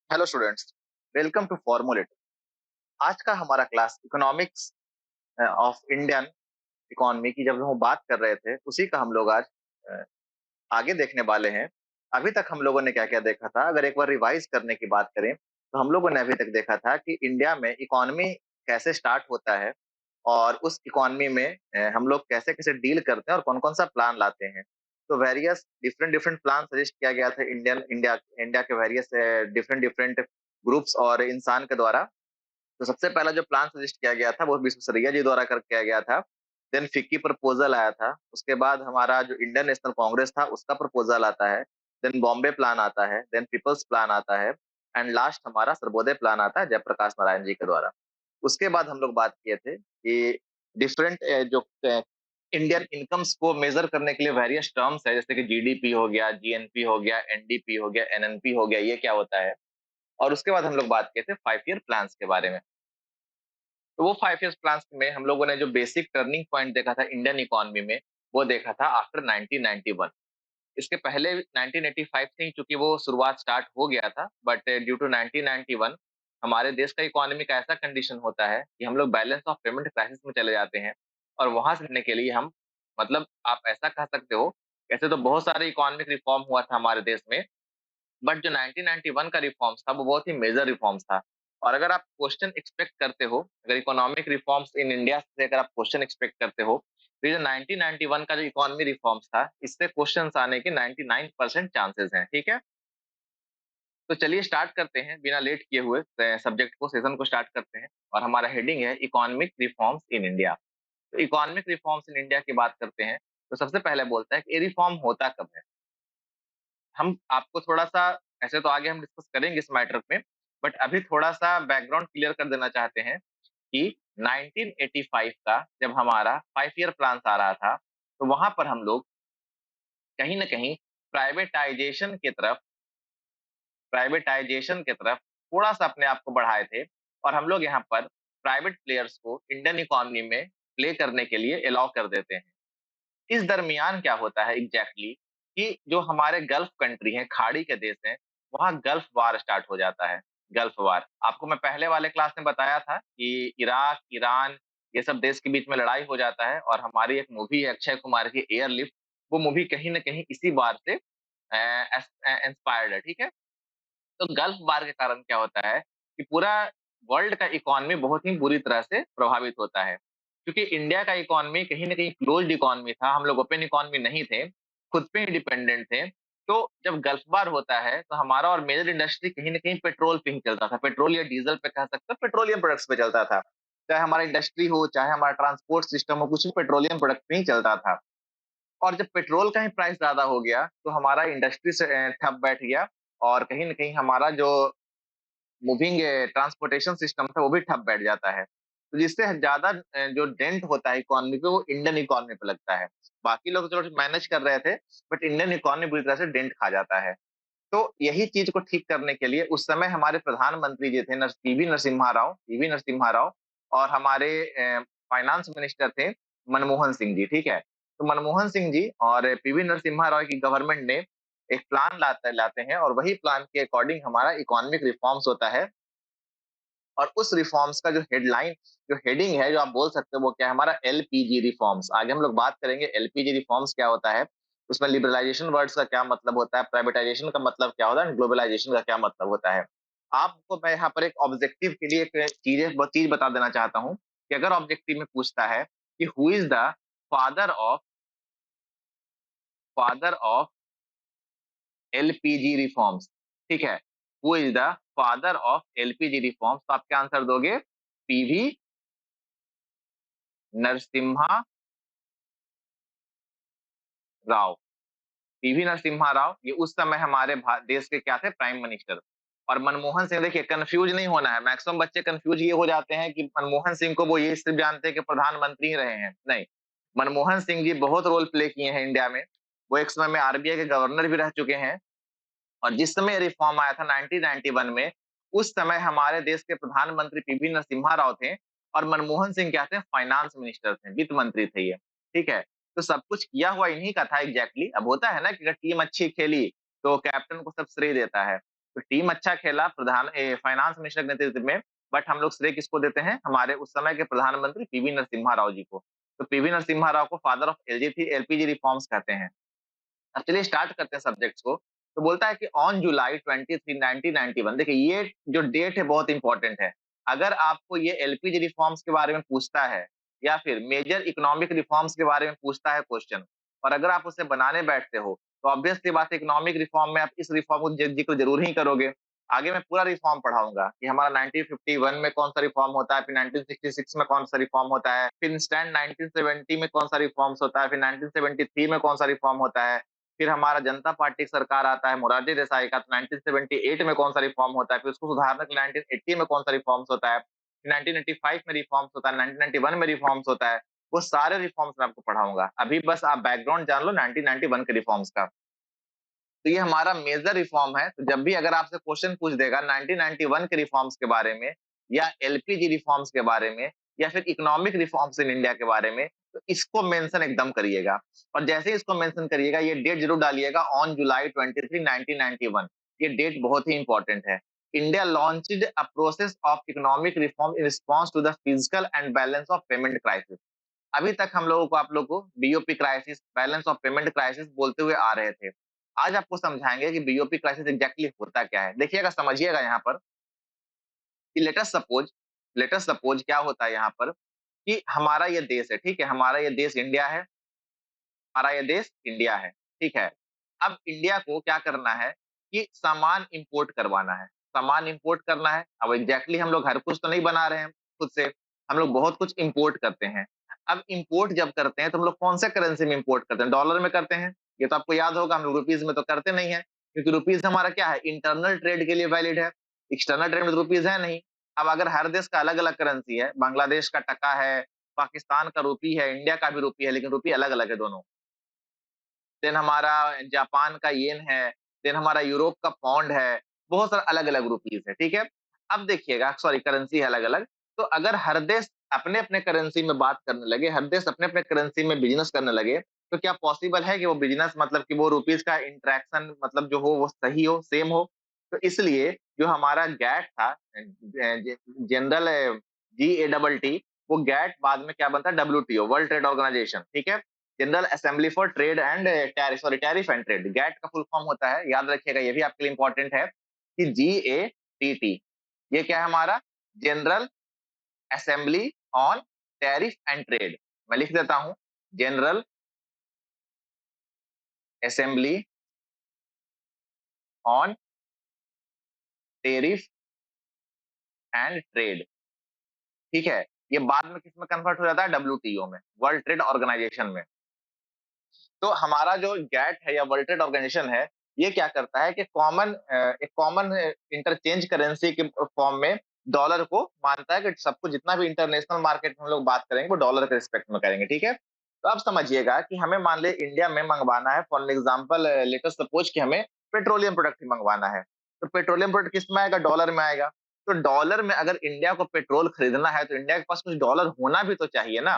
Hello students, welcome to formulate. आज का हमारा class economics of Indian economy की जब हम बात कर रहे थे उसी का हम लोग आज अ, आगे देखने वाले हैं। अभी तक हम लोगों ने क्या क्या देखा था, अगर एक बार रिवाइज करने की बात करें तो हम लोगों ने अभी तक देखा था कि इंडिया में इकोनॉमी कैसे स्टार्ट होता है और उस इकोनॉमी में हम लोग कैसे कैसे डील करते हैं और कौन कौन सा प्लान लाते हैं। तो various different different plan suggest किया गया था इंडिया इंडिया के वेरियस डिफरेंट डिफरेंट ग्रुप्स और इंसान के द्वारा। तो सबसे पहला जो प्लान सजेस्ट किया गया था वो विश्वेश्वरैया जी द्वारा कर किया गया था। देन फिक्की प्रपोजल आया था, उसके बाद हमारा जो इंडियन नेशनल कांग्रेस था उसका प्रपोजल आता है। देन बॉम्बे प्लान आता है, देन पीपल्स प्लान आता है एंड लास्ट हमारा सर्वोदय प्लान आता है जयप्रकाश नारायण जी के द्वारा। उसके बाद हम लोग बात किए थे कि डिफरेंट जो इंडियन इनकम्स को मेजर करने के लिए वेरियस टर्म्स है, जैसे कि जीडीपी हो गया, जीएनपी हो गया, एनडीपी हो गया, एनएनपी हो गया, ये क्या होता है। और उसके बाद हम लोग बात किए थे 5 ईयर प्लान्स के बारे में। तो वो 5 ईयर्स प्लान्स में हम लोगों ने जो बेसिक टर्निंग पॉइंट देखा था इंडियन इकोनॉमी में, वो देखा था आफ्टर 1991। इसके पहले 1985 से ही चूंकि वो शुरुआत स्टार्ट हो गया था, बट ड्यू टू 1991 हमारे देश का इकोनॉमी का ऐसा कंडीशन होता है कि हम लोग बैलेंस ऑफ पेमेंट क्राइसिस में चले जाते हैं। और वहां से लेने के लिए हम, मतलब आप ऐसा कह सकते हो, ऐसे तो बहुत सारे इकोनॉमिक रिफॉर्म हुआ था हमारे देश में, बट जो 1991 का रिफॉर्म्स था वो बहुत ही मेजर रिफॉर्म्स था। और अगर आप क्वेश्चन एक्सपेक्ट करते हो, अगर इकोनॉमिक रिफॉर्म्स इन इंडिया से अगर आप क्वेश्चन एक्सपेक्ट करते हो, तो ये जो 1991 का जो इकोनॉमी रिफॉर्म्स था इससे क्वेश्चंस आने के 99% चांसेस हैं। ठीक है, तो चलिए स्टार्ट करते हैं बिना लेट किए हुए सब्जेक्ट को, सेशन को स्टार्ट करते हैं। और हमारा हेडिंग है इकोनॉमिक रिफॉर्म्स इन इंडिया। तो इकोनॉमिक रिफॉर्म्स इन इंडिया की बात करते हैं तो सबसे पहले बोलता है कि ये रिफॉर्म होता कब है। हम आपको थोड़ा-सा, ऐसे तो आगे हम डिस्कस करेंगे इस मैटर में, बट अभी थोड़ा-सा बैकग्राउंड क्लियर कर देना चाहते हैं कि 1985 का जब हमारा 5 ईयर प्लान आ रहा था, तो वहाँ पर हम लोग कहीं न कहीं प्राइवेटाइज़ेशन की तरफ प्राइवेटाइज़ेशन की तरफ थोड़ा-सा अपने आप को बढ़ाए थे। और हम लोग यहाँ पर प्राइवेट प्लेयर्स को इंडियन इकोनॉमी में प्ले करने के लिए अलाउ कर देते हैं। इस दरमियान क्या होता है एग्जैक्टली कि जो हमारे गल्फ कंट्री हैं, खाड़ी के देश हैं, वहाँ गल्फ वार स्टार्ट हो जाता है। गल्फ वार आपको मैं पहले वाले क्लास में बताया था कि इराक, ईरान, ये सब देश के बीच में लड़ाई हो जाता है। और हमारी एक मूवी है अक्षय कुमार की एयरलिफ्ट, वो मूवी कहीं न कहीं इसी वार से इंस्पायर्ड है। ठीक है? तो गल्फ वार के कारण क्या होता है कि पूरा वर्ल्ड का इकोनॉमी बहुत ही बुरी तरह से प्रभावित होता है। क्योंकि इंडिया का इकोनॉमी कहीं न कहीं क्लोज़्ड इकोनॉमी था, हम लोग ओपन इकोनॉमी नहीं थे, खुद पे ही डिपेंडेंट थे। तो जब गल्फ वार होता है तो हमारा और मेजर इंडस्ट्री कहीं न कहीं पेट्रोल पे ही चलता था, पेट्रोल या डीज़ल पे कह सकते हो, पेट्रोलियम प्रोडक्ट्स पे चलता था। चाहे हमारा इंडस्ट्री हो, चाहे हमारा ट्रांसपोर्ट सिस्टम हो, कुछ भी पेट्रोलियम प्रोडक्ट पे ही चलता था। और जब पेट्रोल का ही प्राइस ज़्यादा हो गया, तो हमारा इंडस्ट्री से ठप बैठ गया और कहीं न कहीं हमारा जो मूविंग ट्रांसपोर्टेशन सिस्टम था वो भी ठप बैठ जाता है। तो जिससे ज़्यादा जो डेंट होता है इकोनॉमी पे वो इंडियन इकोनॉमी पे लगता है। बाकी लोग चलो मैनेज कर रहे थे, बट इंडियन इकोनॉमी बुरी तरह से डेंट खा जाता है। तो यही चीज़ को ठीक करने के लिए उस समय हमारे प्रधानमंत्री जी थे पीवी नरसिम्हा राव, और हमारे फाइनेंस मिनिस्टर थे मनमोहन सिंह जी। ठीक है? तो मनमोहन सिंह जी और पीवी नरसिम्हा राव की गवर्नमेंट ने एक प्लान लाते हैं और वही प्लान के अकॉर्डिंग हमारा इकोनॉमिक रिफॉर्म्स होता है। और उस रिफॉर्म्स का जो हेडलाइन, जो हेडिंग है, जो आप बोल सकते हो वो क्या है, हमारा एलपीजी रिफॉर्म्स। आगे हम लोग बात करेंगे एलपीजी रिफॉर्म्स क्या होता है, उसमें लिबरलाइजेशन वर्ड्स का क्या मतलब होता है, प्राइवेटाइजेशन का मतलब क्या होता है, ग्लोबलाइजेशन का क्या मतलब होता है। आपको मैं यहाँ पर एक ऑब्जेक्टिव के लिए एक चीज बता देना चाहता हूँ कि अगर ऑब्जेक्टिव में पूछता है कि who is the father of father of LPG reforms, ठीक है, who is the father of LPG reforms, तो आप क्या आंसर दोगे? पीवी नरसिम्हा राव। पीवी नरसिम्हा राव ये उस समय हमारे देश के क्या थे, प्राइम मिनिस्टर। और मनमोहन सिंह, देखिए कंफ्यूज नहीं होना है, मैक्सिमम बच्चे कंफ्यूज ये हो जाते हैं कि मनमोहन सिंह को वो ये सिर्फ जानते हैं कि प्रधानमंत्री ही रहे हैं, नहीं। मनमोहन सिंह जी बहुत रोल प्ले किए हैं इंडिया में। वो एक समय में आरबीआई के गवर्नर भी रह चुके हैं। और जिस समय रिफॉर्म आया था 1991 में, उस समय हमारे देश के प्रधानमंत्री पीवी नरसिम्हा राव थे और मनमोहन सिंह क्या थे, फाइनेंस मिनिस्टर थे, वित्त मंत्री थे ये। ठीक है? तो सब कुछ किया हुआ इन्हीं का था एग्जैक्टली। अब होता है ना कि अगर टीम अच्छी खेली तो कैप्टन को सब श्रेय देता है। तो टीम अच्छा खेला फाइनेंस मिनिस्टर के नेतृत्व में, बट हम लोग श्रेय किसको देते हैं? हमारे उस समय के प्रधानमंत्री पीवी नरसिम्हा राव जी को। तो पीवी नरसिम्हा राव को फादर ऑफ एलपीजी रिफॉर्म्स कहते हैं। अब चलिए स्टार्ट करते हैं सब्जेक्ट्स को। तो बोलता है कि ऑन जुलाई 23 1991, देखिए ये जो डेट है बहुत इंपॉर्टेंट है। अगर आपको ये एलपीजी रिफॉर्म्स के बारे में पूछता है या फिर मेजर इकोनॉमिक रिफॉर्म्स के बारे में पूछता है क्वेश्चन, और अगर आप उसे बनाने बैठते हो तो ऑब्वियस सी बात है इकोनॉमिक रिफॉर्म में आप इस रिफॉर्म को जिक्र जरूर ही करोगे। आगे मैं पूरा रिफॉर्म पढ़ाऊंगा कि हमारा 1951 में कौन सा रिफॉर्म होता है, फिर 1966 में कौन सा रिफॉर्म होता है, फिर इंस्टेंट 1970 में कौन सा रिफॉर्म्स होता है, फिर 1973 में कौन सा रिफॉर्म होता है, फिर हमारा जनता पार्टी की सरकार आता है मोरारजी देसाई का, तो 1978 में कौन सा रिफॉर्म होता है, फिर उसको सुधारने के लिए 1980 में कौन सा रिफॉर्म्स होता है, फिर 1985 में रिफॉर्म्स होता है, 1991 में रिफॉर्म्स होता है। वो सारे रिफॉर्म्स मैं आपको पढ़ाऊंगा। अभी बस आप बैकग्राउंड जान लो 1991 के रिफॉर्म्स का। तो ये हमारा मेजर रिफॉर्म है। तो जब भी अगर आपसे क्वेश्चन पूछ देगा 1991 के रिफॉर्म्स के बारे में या एलपीजी रिफॉर्म्स के बारे में या फिर इकोनॉमिक रिफॉर्म्स इन इंडिया के बारे में, तो इसको मेंशन एकदम करिएगा। और जैसे ही इसको मेंशन करिएगा ये डेट जरूर डालिएगा, ऑन जुलाई 23 1991। ये डेट बहुत ही इंपॉर्टेंट है। India launched a process of economic reform in response to the physical and balance of payment crisis. अभी तक हम लोगों को आप लोग को BOP crisis, balance of payment crisis बोलते हुए आ रहे थे। आज आपको समझाएंगे कि बीओपी क्राइसिस एग्जैक्टली होता क्या है। देखिएगा, समझिएगा यहाँ पर कि लेट अस सपोज क्या होता है यहाँ पर कि हमारा ये देश है, ठीक है, हमारा ये देश इंडिया है, हमारा ये देश इंडिया है, ठीक है। अब इंडिया को क्या करना है कि सामान इंपोर्ट करवाना है, सामान इंपोर्ट करना है। अब एग्जैक्टली हम लोग हर कुछ तो नहीं बना रहे हैं खुद से, हम लोग बहुत कुछ इंपोर्ट करते हैं। अब इंपोर्ट जब करते हैं तो हम लोग कौन से करेंसी में इंपोर्ट करते हैं? डॉलर में करते हैं। ये तो आपको याद होगा, हम लोग रुपीज में तो करते नहीं है, क्योंकि रुपीज हमारा क्या है, इंटरनल ट्रेड के लिए वैलिड है। एक्सटर्नल ट्रेड में तो रुपीज है नहीं। अब अगर हर देश का अलग अलग करेंसी है, बांग्लादेश का टका है, पाकिस्तान का रूपी है, इंडिया का भी रूपी है, लेकिन रूपी अलग अलग है दोनों। देन हमारा जापान का येन है, देन हमारा यूरोप का पौंड है, बहुत सारे अलग-अलग रुपीस है, ठीक है? अब देखिएगा, सॉरी, करेंसी है अलग-अलग। तो अगर हर देश अपने-अपने करेंसी में बात करने लगे, हर देश अपने-अपने करेंसी में बिज़नेस करने लगे, तो क्या पॉसिबल है कि वो बिज़नेस, मतलब कि वो रुपीस का इंटरैक्शन मतलब जो हो वो सही हो, सेम हो? तो इसलिए जो हमारा गैट था, जनरल जीएटी, वो गैट बाद में क्या बनता है, डब्ल्यूटीओ, वर्ल्ड ट्रेड ऑर्गेनाइजेशन, ठीक है? General assembly for trade and tariff and trade. GATT का फुल फॉर्म होता है, याद रखिएगा, ये भी आपके लिए इंपॉर्टेंट है कि जीएटीटी। ये क्या है हमारा? General assembly on tariff and trade. मैं लिख देता हूं, general assembly on tariff and trade, ठीक है। ये बाद में किस में कन्वर्ट हो जाता है? डब्ल्यूटीओ में, वर्ल्ड ट्रेड ऑर्गेनाइजेशन में। तो हमारा जो गैट है या वर्ल्ड ट्रेड ऑर्गेनाइजेशन है, ये क्या करता है कि एक कॉमन इंटरचेंज करेंसी के फॉर्म में डॉलर को मानता है कि सबको, जितना भी इंटरनेशनल मार्केट में हम लोग बात करेंगे वो डॉलर के रिस्पेक्ट में करेंगे, ठीक है। तो अब समझिएगा कि हमें मान ले इंडिया में मंगवाना है, for example let us suppose कि हमें पेट्रोलियम प्रोडक्ट ही मंगवाना है। तो पेट्रोलियम प्रोडक्ट किस में आएगा? डॉलर में आएगा। तो डॉलर में अगर इंडिया को पेट्रोल खरीदना है तो इंडिया के पास कुछ डॉलर होना भी तो चाहिए ना।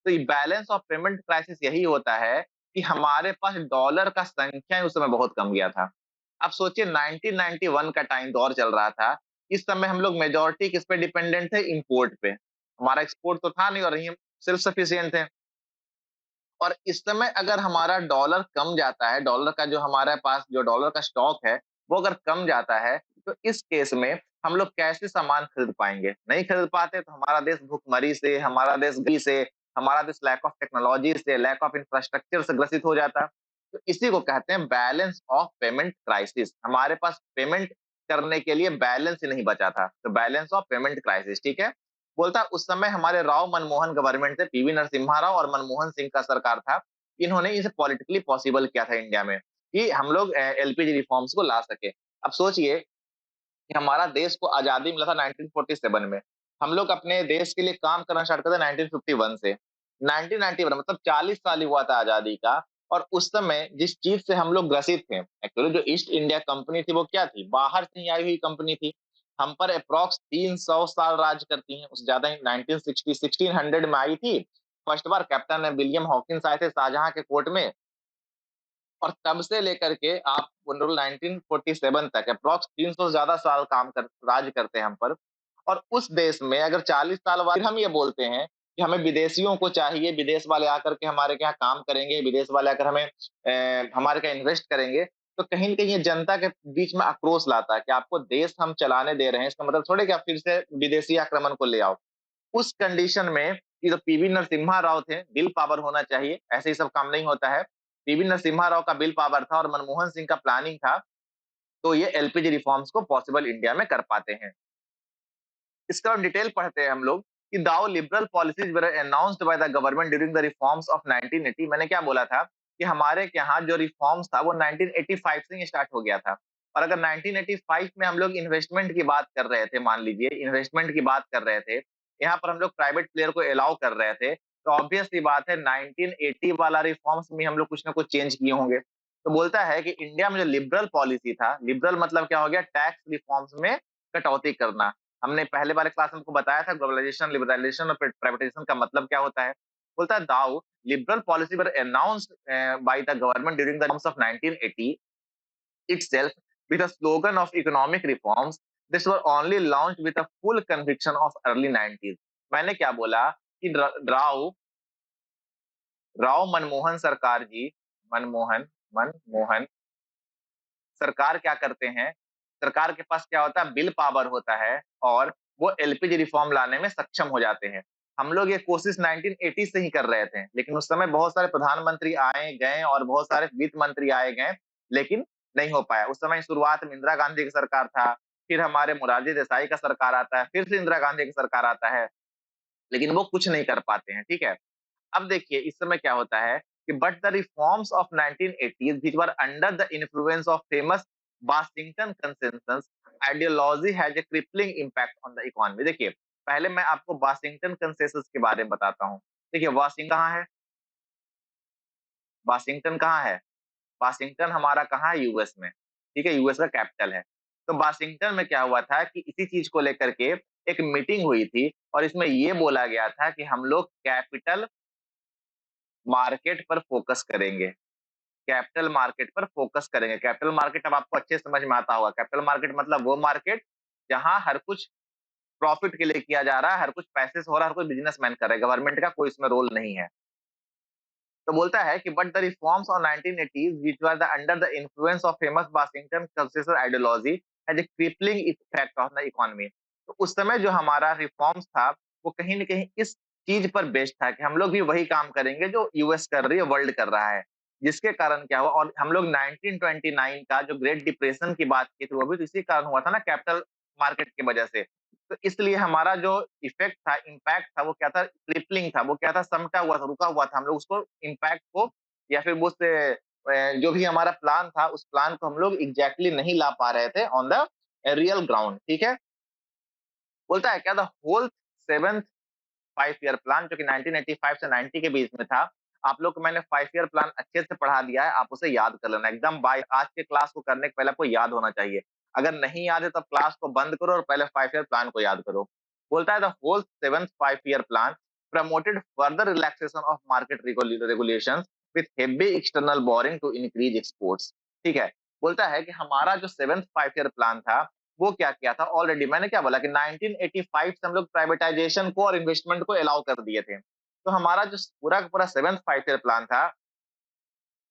तो ये बैलेंस ऑफ पेमेंट क्राइसिस यही होता है कि हमारे पास डॉलर का संख्या ही उस समय बहुत कम गया था। अब सोचिए 1991 का टाइम दौर चल रहा था। इस समय हम लोग मेजॉरिटी किस पे डिपेंडेंट थे? इंपोर्ट पे। हमारा एक्सपोर्ट तो था नहीं और हम सेल्फ सफिशिएंट थे। और इस समय अगर हमारा डॉलर कम जाता है, डॉलर का जो हमारे पास जो डॉलर का स्टॉक है, वो अगर कम जाता है, तो इस केस में हम लोग कैसे सामान खरीद पाएँगे? नहीं खरीद पाते तो हमारा देश भुखमरी से, हमारा देश गरीबी से, हमारा देश लैक ऑफ टेक्नोलॉजी से, लैक ऑफ इंफ्रास्ट्रक्चर से ग्रसित हो जाता। तो इसी को कहते हैं बैलेंस ऑफ पेमेंट क्राइसिस। हमारे पास पेमेंट करने के लिए बैलेंस ही नहीं बचा था। तो बैलेंस ऑफ पेमेंट क्राइसिस, ठीक है? बोलता है उस समय हमारे राव मनमोहन गवर्नमेंट थे, पीवी नरसिम्हा राव और मनमोहन सिंह का सरकार था। इन्होंने इसे पॉलिटिकली पॉसिबल किया था इंडिया में कि हम लोग एलपीजी रिफॉर्म्स को ला सके। अब सोचिए कि हमारा देश को आजादी मिला था 1947 में। हम लोग अपने देश के लिए काम करना स्टार्ट करते 1951 से। 1991 मतलब 40 साल ही हुआ था आजादी का। और उस समय जिस चीज से हम लोग ग्रसित थे, एक्चुअली जो ईस्ट इंडिया कंपनी थी वो क्या थी? बाहर से ही आई हुई कंपनी थी। हम पर अप्रॉक्स 300 साल राज करती हैं, उस ज्यादा ही 1960 1600 में आई थी। फर्स्ट बार कैप्टन विलियम हॉकिंस आए थे शाहजहां के कोर्ट में। और तब से लेकर के आप 1947 तक अप्रॉक्स 300 से ज़्यादा साल काम कर राज करते हैं हम पर। और उस देश में अगर 40 साल बाद फिर हम ये बोलते हैं कि हमें विदेशियों को चाहिए, विदेश वाले आकर के हमारे यहाँ काम करेंगे, विदेश वाले आकर हमें हमारे यहाँ इन्वेस्ट करेंगे, तो कहीं न कहीं ये जनता के बीच में आक्रोश लाता है कि आपको देश हम चलाने दे रहे हैं, इसका मतलब थोड़ी कि आप फिर से विदेशी आक्रमण को ले आओ। उस कंडीशन में ये जो पीवी नरसिम्हा राव थे, विल पावर होना चाहिए, ऐसे ही सब काम नहीं होता है। पीवी नरसिम्हा राव का विल पावर था और मनमोहन सिंह का प्लानिंग था, तो ये एलपीजी रिफॉर्म्स को पॉसिबल इंडिया में कर पाते हैं। इसका और डिटेल पढ़ते हैं हम लोग कि दाओ liberal policies were announced by the government during the reforms of 1980। मैंने क्या बोला था कि हमारे यहाँ जो रिफॉर्म्स था वो 1985 से ही स्टार्ट हो गया था। और अगर 1985 में हम लोग इन्वेस्टमेंट की बात कर रहे थे, मान लीजिए इन्वेस्टमेंट की बात कर रहे थे, यहाँ पर हम लोग प्राइवेट प्लेयर को अलाउ कर रहे थे, तो ऑब्वियस सी बात है 1980 वाला रिफॉर्म्स में हम लोग कुछ ना कुछ चेंज किए होंगे। तो बोलता है कि इंडिया में जो लिबरल पॉलिसी था, लिबरल मतलब क्या हो गया, टैक्स रिफॉर्म्स में कटौती करना। हमने पहले वाले क्लास में आपको बताया था ग्लोबलाइजेशन, लिबरलाइजेशन और प्राइवेटाइजेशन का मतलब क्या होता है। बोलता है though liberal policy were announced by the government during the terms of 1980 itself with a slogan of economic reforms. This were only launched with a full conviction of early 90s. मैंने क्या बोला कि राव राव मनमोहन सरकार जी, मनमोहन मनमोहन सरकार क्या करते हैं, सरकार के पास क्या होता है, बिल पावर होता है और वो एलपीजी रिफॉर्म लाने में सक्षम हो जाते हैं। हम लोग ये कोशिश 1980 से ही कर रहे थे, लेकिन उस समय बहुत सारे प्रधानमंत्री आए गए और बहुत सारे वित्त मंत्री आए गए, लेकिन नहीं हो पाया। उस समय शुरुआत में इंदिरा गांधी की सरकार था, फिर हमारे मोरारजी देसाई का सरकार आता है, फिर से इंदिरा गांधी की सरकार आता है, लेकिन वो कुछ नहीं कर पाते हैं, ठीक है। अब देखिए इस समय क्या होता है कि but the reforms of 1980s which were under the influence of famous Washington consensus ideology has a crippling impact on the economy. देखिए पहले मैं आपको वाशिंगटन कंसेंसस के बारे में बताता हूँ। देखिए वाशिंगटन कहाँ है, वाशिंगटन कहाँ है, वाशिंगटन हमारा कहाँ है, यूएस में, ठीक है, यूएस का कैपिटल है। तो वाशिंगटन में क्या हुआ था कि इसी चीज को लेकर के एक मीटिंग हुई थी और इसमें ये बोला गया था कि हम लोग कैपिटल मार्केट पर फोकस करेंगे, कैपिटल मार्केट पर फोकस करेंगे। कैपिटल मार्केट अब आपको अच्छे समझ में आता होगा। कैपिटल मार्केट मतलब वो मार्केट जहाँ हर कुछ प्रॉफिट के लिए किया जा रहा है, हर कुछ पैसे से हो रहा है, हर कोई बिजनेसमैन कर रहा है, गवर्नमेंट का कोई इसमें रोल नहीं है। तो बोलता है कि but the reforms on 1980s which were the under the influence of famous Washington consensus ideology has a crippling effect on the economy. तो उस समय जो हमारा रिफॉर्म्स था वो कहीं न कहीं इस चीज पर बेस्ड था कि हम लोग भी वही काम करेंगे जो यूएस कर रही है, वर्ल्ड कर रहा है। जिसके कारण क्या हुआ और हम लोग 1929 का जो ग्रेट डिप्रेशन की बात की थी वो भी तो इसी कारण हुआ था ना, कैपिटल मार्केट की वजह से। तो इसलिए हमारा जो इफेक्ट था, इम्पैक्ट था, वो क्या था, क्रिपलिंग था, वो क्या था, समटा हुआ था, रुका हुआ था। हम लोग उसको इम्पैक्ट को या फिर वो उससे जो भी हमारा प्लान था, उस प्लान को हम लोग एग्ज़ैक्टली नहीं ला पा रहे थे ऑन द रियल ग्राउंड, ठीक है? बोलता है क्या the whole 7th 5 year plan जो कि 1985 से 90 के बीच में था, आप लोग को मैंने 5 ईयर प्लान अच्छे से पढ़ा दिया है, आप उसे याद कर लेना एकदम बाय आज के क्लास को करने के पहले आपको याद होना चाहिए। अगर नहीं याद है तो क्लास को बंद करो और पहले 5 ईयर प्लान को याद करो। बोलता है the whole 7th 5 year plan promoted further relaxation of market regulations with heavy external borrowing to increase exports. ठीक है, बोलता है कि हमारा जो 7th 5 ईयर प्लान था वो क्या किया था, ऑलरेडी मैंने क्या बोला कि 1985 से हम लोग प्राइवेटाइजेशन को और इन्वेस्टमेंट को अलाउ कर दिए थे। तो हमारा जो पूरा का पूरा 7th 5 ईयर प्लान था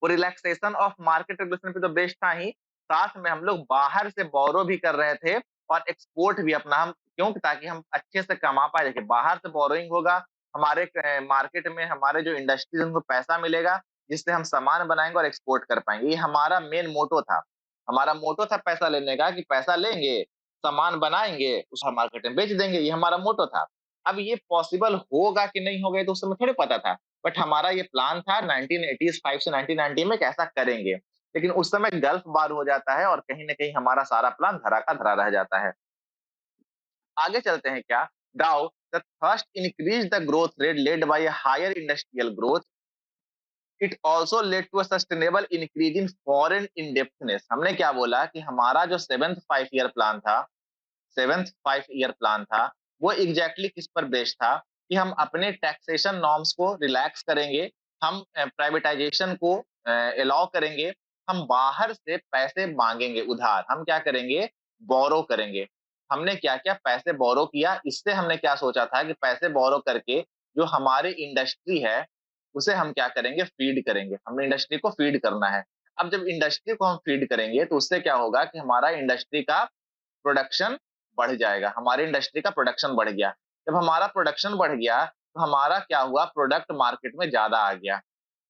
वो रिलैक्सेशन ऑफ मार्केट रेगुलेशन पे तो बेस्ड था ही, साथ में हम लोग बाहर से बोरो भी कर रहे थे और एक्सपोर्ट भी अपना हम क्यों, ताकि हम अच्छे से कमा पाए। देखिए बाहर से बोरोइंग होगा, हमारे मार्केट में हमारे जो इंडस्ट्रीज उनको पैसा मिलेगा, जिससे हम सामान बनाएंगे और एक्सपोर्ट कर पाएंगे। ये हमारा मेन मोटो था। हमारा मोटो था पैसा लेने का कि पैसा लेंगे, सामान बनाएंगे, उस मार्केट में बेच देंगे, ये हमारा मोटो था। अब ये पॉसिबल होगा कि नहीं होगा ये तो उस समय थोड़ी पता था। बट हमारा ये प्लान था 1985 से 1990 में कैसा करेंगे। लेकिन उस समय गल्फ वार हो जाता है और कहीं न कहीं हमारा सारा प्लान धरा का धरा रह जाता है। आगे चलते हैं क्या? Though the first increase the growth rate led by a higher industrial growth, it also led to a sustainable increase in foreign indebtedness. हमने क्या बोला कि हमारा जो 7th 5 ईयर प्लान था, 7th 5 ईयर प्लान था, वो एग्जैक्टली किस पर बेस्ड था कि हम अपने टैक्सेशन नॉर्म्स को रिलैक्स करेंगे, हम प्राइवेटाइजेशन को अलाउ करेंगे, हम बाहर से पैसे माँगेंगे उधार। हम क्या करेंगे? बोरो करेंगे। हमने क्या-क्या पैसे बोरो किया, इससे हमने क्या सोचा था कि पैसे बोरो करके जो हमारी इंडस्ट्री है, उसे हम क्या करेंगे? फीड करेंगे। हमने इंडस्ट्री को फीड करना है। अब जब इंडस्ट्री को हम फीड करेंगे, तो उससे क्या होगा कि हमारा इंडस्ट्री का प्रोडक्शन बढ़ जाएगा। हमारी इंडस्ट्री का प्रोडक्शन बढ़ गया। जब हमारा प्रोडक्शन बढ़ गया, तो हमारा क्या हुआ? प्रोडक्ट मार्केट में ज़्यादा आ गया।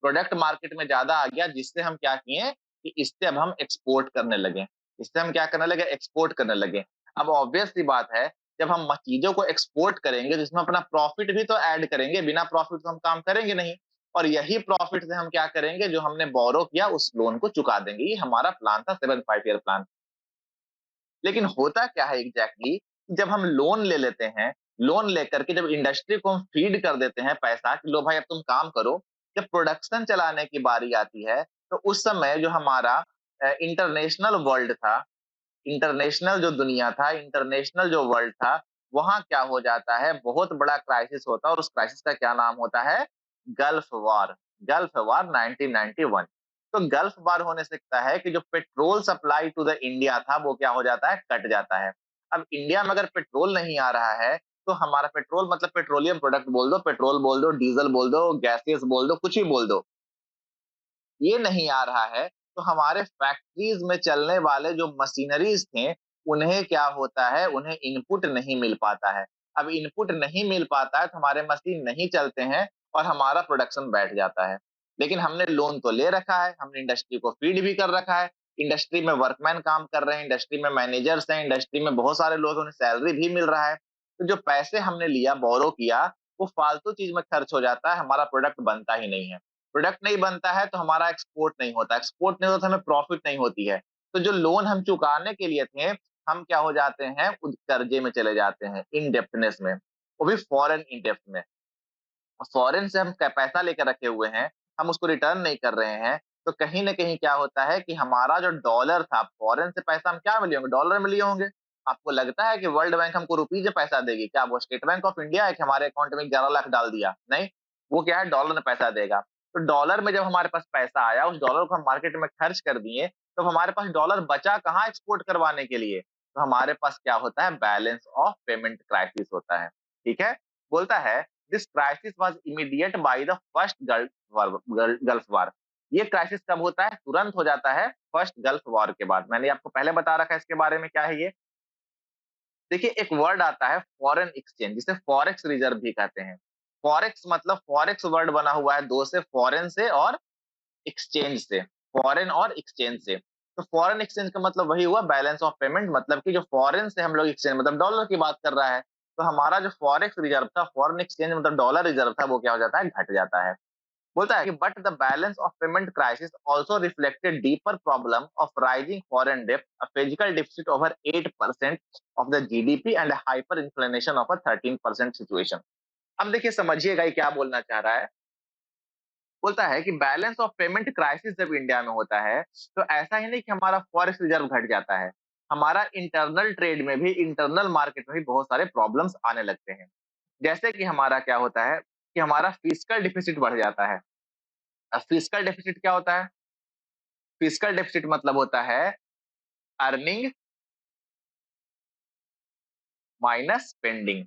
प्रोडक्ट मार्केट में ज़्यादा आ गया, जिससे हम क्या किए कि इससे अब हम एक्सपोर्ट करने लगे। इससे हम क्या करने लगे? एक्सपोर्ट करने लगे। अब ऑब्वियस सी बात है, जब हम चीज़ों को एक्सपोर्ट करेंगे, तो इसमें अपना प्रॉफिट भी तो ऐड करेंगे, बिना प्रॉफिट तो हम काम करेंगे नहीं। और यही प्रॉफिट से हम क्या करेंगे? जो हमने बोरो किया, उस लोन को चुका देंगे। ये हमारा प्लान था, 7-5 ईयर प्लान। लेकिन होता क्या है एग्जैक्टली, जब हम लोन ले लेते हैं, लोन लेकर के जब इंडस्ट्री को हम फीड कर देते हैं पैसा कि लो भाई अब तुम काम करो, जब प्रोडक्शन चलाने की बारी आती है, तो उस समय जो हमारा इंटरनेशनल वर्ल्ड था, इंटरनेशनल जो दुनिया था, इंटरनेशनल जो वर्ल्ड था, वहाँ क्या हो जाता है, बहुत बड़ा क्राइसिस होता है और उस क्राइसिस का क्या नाम होता है? Gulf war. Gulf war 1991। तो गल्फ वॉर होने से क्या है कि जो petrol supply to the India था, वो क्या हो जाता है? कट जाता है। अब इंडिया में अगर पेट्रोल नहीं आ रहा है, तो हमारा पेट्रोल मतलब पेट्रोलियम प्रोडक्ट बोल दो, पेट्रोल बोल दो, डीजल बोल दो, गैसेस बोल दो, कुछ भी बोल दो। ये नहीं आ रहा है, तो हमारे फैक्ट्रीज में चलने वाले जो मशीनरीज थे, उन्हें क्या होता है? उन्हें इनपुट नहीं मिल पाता है। अब इनपुट नहीं मिल पाता है, तो हमारे मशीन नहीं चलते हैं और हमारा प्रोडक्शन बैठ जाता है। लेकिन हमने लोन तो ले रखा है, हमने इंडस्ट्री को फीड भी कर रखा है, इंडस्ट्री में वर्कमैन काम कर रहे हैं, इंडस्ट्री में मैनेजर्स हैं, इंडस्ट्री में बहुत सारे लोग हैं, उन्हें सैलरी भी मिल रहा है। तो जो पैसे हमने लिया, बोरो किया, वो फालतू चीज में खर्च हो जाता है, हमारा प्रोडक्ट बनता ही नहीं है। प्रोडक्ट नहीं बनता है तो हमारा एक्सपोर्ट नहीं होता, एक्सपोर्ट नहीं होता तो हमें प्रॉफिट नहीं होती है। तो जो लोन हम चुकाने के लिए थे, हम क्या हो जाते हैं? कर्जे में चले जाते हैं, इनडेप्टनेस में, वो भी फॉरेन इनडेप्ट में। फॉरेन से हम पैसा लेकर रखे हुए हैं, हम उसको रिटर्न नहीं कर रहे हैं, तो कहीं न कहीं क्या होता है कि हमारा जो डॉलर था, फॉरेन से पैसा हम क्या में लिए होंगे? डॉलर में लिए होंगे। आपको लगता है कि वर्ल्ड बैंक हमको रुपीज़ में पैसा देगी? क्या वो स्टेट बैंक ऑफ इंडिया है कि हमारे अकाउंट में 11 लाख डाल दिया? नहीं, वो क्या है? डॉलर में पैसा देगा। तो डॉलर में जब हमारे पास पैसा आया, उस डॉलर को हम मार्केट में खर्च कर दिए, तो हमारे पास डॉलर बचा कहाँ एक्सपोर्ट करवाने के लिए? तो हमारे पास क्या होता है? बैलेंस ऑफ पेमेंट क्राइसिस होता है। ठीक है? बोलता है this crisis was immediate by the first gulf war. ये क्राइसिस कब होता है? तुरंत हो जाता है फर्स्ट गल्फ वॉर के बाद। मैंने आपको पहले बता रखा है इसके बारे में, क्या है ये? देखिए, एक वर्ड आता है फॉरेन एक्सचेंज, जिसे फॉरेक्स रिजर्व भी कहते हैं। फॉरेक्स मतलब फॉरेक्स वर्ड बना हुआ है दो से, फॉरेन से और एक्सचेंज से, फॉरेन और एक्सचेंज से। तो फॉरेन एक्सचेंज का मतलब वही हुआ बैलेंस ऑफ पेमेंट, मतलब कि जो फॉरेन से हम लोग एक्सचेंज मतलब डॉलर की बात कर रहा है, तो हमारा जो फॉरेक्स रिजर्व था, फॉरेन एक्सचेंज मतलब डॉलर रिजर्व था, वो क्या हो जाता है? घट जाता है। बोलता है कि but the balance of payment crisis also reflected deeper problem of rising foreign डेब्ट, a physical deficit over 8% of the GDP and hyper inflation of a 13% situation. अब देखिए, समझिएगा ये क्या बोलना चाह रहा है। बोलता है कि बैलेंस ऑफ पेमेंट क्राइसिस जब इंडिया में होता है, तो ऐसा ही नहीं कि हमारा फॉरेक्स रिजर्व घट जाता है, हमारा इंटरनल ट्रेड में भी, इंटरनल मार्केट में भी बहुत सारे प्रॉब्लम्स आने लगते हैं। जैसे कि हमारा क्या होता है कि हमारा फिजिकल डिफिसिट बढ़ जाता है। अब फिजिकल डिफिसिट क्या होता है? फिजिकल डिफिसिट मतलब होता है अर्निंग माइनस स्पेंडिंग।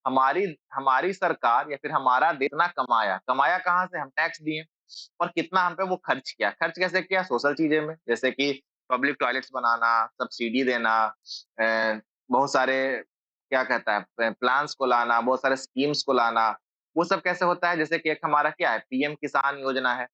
हमारी हमारी सरकार या फिर हमारा देश कितना कमाया, कमाया कहाँ से? हम टैक्स दिए। और कितना हम पे वो खर्च किया, खर्च कैसे किया? सोशल चीजें में, जैसे कि पब्लिक टॉयलेट्स बनाना, सब्सिडी देना, बहुत सारे क्या कहता है प्लान्स को लाना, बहुत सारे स्कीम्स को लाना। वो सब कैसे होता है? जैसे कि एक हमारा क्या है, पीएम किसान योजना है।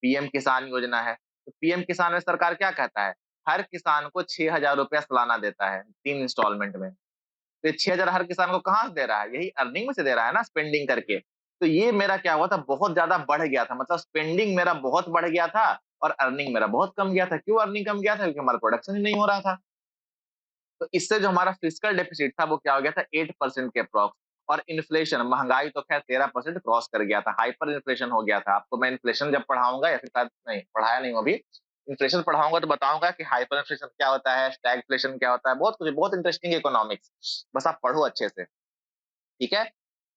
पीएम किसान योजना है, तो पीएम किसान में सरकार क्या कहता है? हर किसान को 6,000 रुपया सालाना देता है, 3 इंस्टॉलमेंट में। तो ये 6,000 हर किसान को कहाँ से दे रहा है? यही अर्निंग में से दे रहा है ना, स्पेंडिंग करके। तो ये मेरा क्या हुआ था, बहुत ज़्यादा बढ़ गया था, मतलब स्पेंडिंग मेरा बहुत बढ़ गया था और अर्निंग मेरा बहुत कम गया था। क्यों अर्निंग कम गया था? क्योंकि हमारा प्रोडक्शन ही नहीं हो रहा था। तो इससे जो हमारा फिस्कल डेफिसिट था, वो क्या हो गया था? 8% के अप्रॉक्स। और इन्फ्लेशन, महँगाई तो खैर 13% क्रॉस कर गया था, हाइपर इन्फ्लेशन हो गया था। आपको मैं इन्फ्लेशन जब पढ़ाऊँगा या फिर शायद नहीं, पढ़ाया नहीं हूँ अभी। इन्फ्लेशन पढ़ाऊँगा तो बताऊँगा कि हाइपर इन्फ्लेशन क्या होता है, स्टैगफ्लेशन क्या होता है, बहुत कुछ, बहुत इंटरेस्टिंग इकोनॉमिक्स। बस आप पढ़ो अच्छे से, ठीक है?